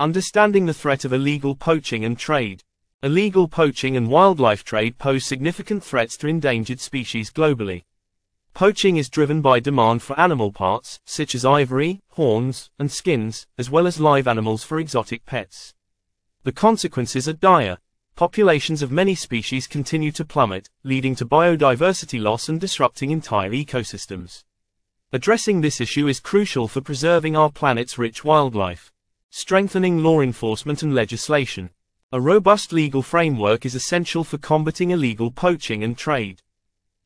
Understanding the threat of illegal poaching and trade. Illegal poaching and wildlife trade pose significant threats to endangered species globally. Poaching is driven by demand for animal parts, such as ivory, horns, and skins, as well as live animals for exotic pets. The consequences are dire. Populations of many species continue to plummet, leading to biodiversity loss and disrupting entire ecosystems. Addressing this issue is crucial for preserving our planet's rich wildlife. Strengthening law enforcement and legislation. A robust legal framework is essential for combating illegal poaching and trade.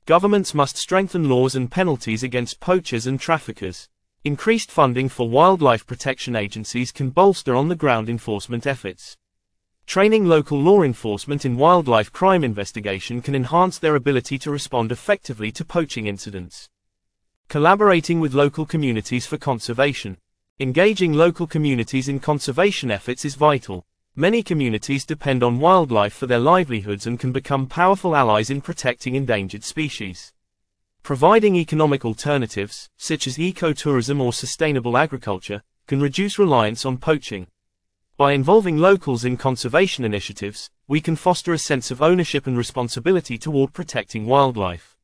Governments must strengthen laws and penalties against poachers and traffickers. Increased funding for wildlife protection agencies can bolster on-the-ground enforcement efforts. Training local law enforcement in wildlife crime investigation can enhance their ability to respond effectively to poaching incidents. Collaborating with local communities for conservation. Engaging local communities in conservation efforts is vital. Many communities depend on wildlife for their livelihoods and can become powerful allies in protecting endangered species. Providing economic alternatives, such as ecotourism or sustainable agriculture, can reduce reliance on poaching. By involving locals in conservation initiatives, we can foster a sense of ownership and responsibility toward protecting wildlife.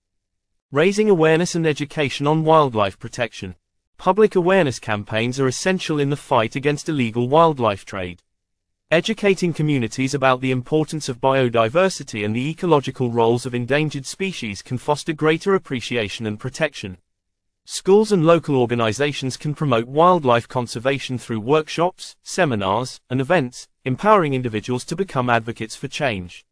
Raising awareness and education on wildlife protection. Public awareness campaigns are essential in the fight against illegal wildlife trade. Educating communities about the importance of biodiversity and the ecological roles of endangered species can foster greater appreciation and protection. Schools and local organizations can promote wildlife conservation through workshops, seminars, and events, empowering individuals to become advocates for change.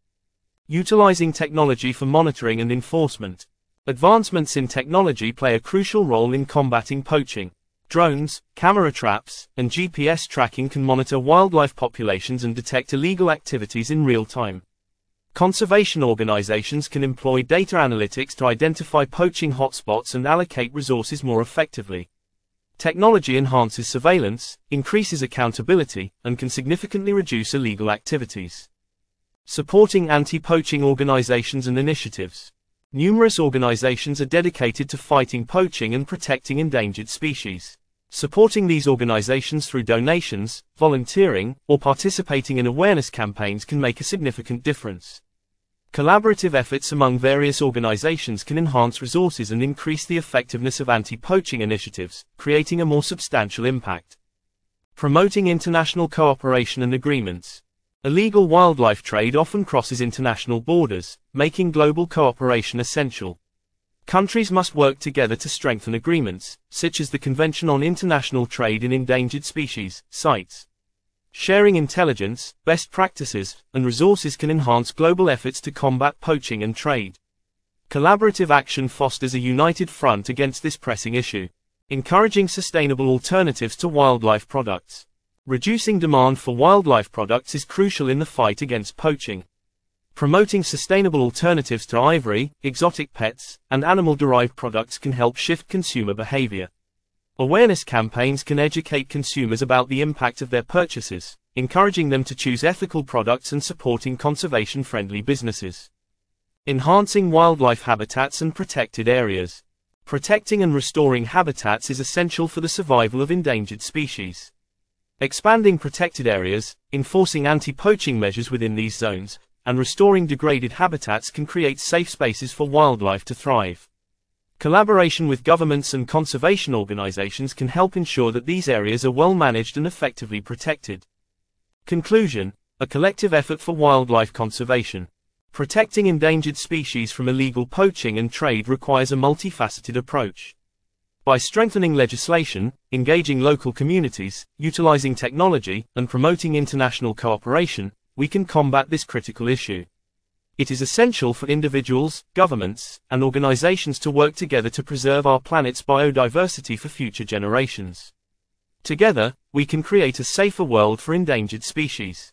Utilizing technology for monitoring and enforcement. Advancements in technology play a crucial role in combating poaching. Drones, camera traps, and GPS tracking can monitor wildlife populations and detect illegal activities in real time. Conservation organizations can employ data analytics to identify poaching hotspots and allocate resources more effectively. Technology enhances surveillance, increases accountability, and can significantly reduce illegal activities. Supporting anti-poaching organizations and initiatives. Numerous organizations are dedicated to fighting poaching and protecting endangered species. Supporting these organizations through donations, volunteering, or participating in awareness campaigns can make a significant difference. Collaborative efforts among various organizations can enhance resources and increase the effectiveness of anti-poaching initiatives, creating a more substantial impact. Promoting international cooperation and agreements. Illegal wildlife trade often crosses international borders, making global cooperation essential. Countries must work together to strengthen agreements, such as the Convention on International Trade in Endangered Species, CITES. Sharing intelligence, best practices, and resources can enhance global efforts to combat poaching and trade. Collaborative action fosters a united front against this pressing issue. Encouraging sustainable alternatives to wildlife products. Reducing demand for wildlife products is crucial in the fight against poaching. Promoting sustainable alternatives to ivory, exotic pets, and animal-derived products can help shift consumer behavior. Awareness campaigns can educate consumers about the impact of their purchases, encouraging them to choose ethical products and supporting conservation-friendly businesses. Enhancing wildlife habitats and protected areas. Protecting and restoring habitats is essential for the survival of endangered species. Expanding protected areas, enforcing anti-poaching measures within these zones, and restoring degraded habitats can create safe spaces for wildlife to thrive. Collaboration with governments and conservation organizations can help ensure that these areas are well managed and effectively protected. Conclusion: a collective effort for wildlife conservation. Protecting endangered species from illegal poaching and trade requires a multifaceted approach. By strengthening legislation, engaging local communities, utilizing technology, and promoting international cooperation, we can combat this critical issue. It is essential for individuals, governments, and organizations to work together to preserve our planet's biodiversity for future generations. Together, we can create a safer world for endangered species.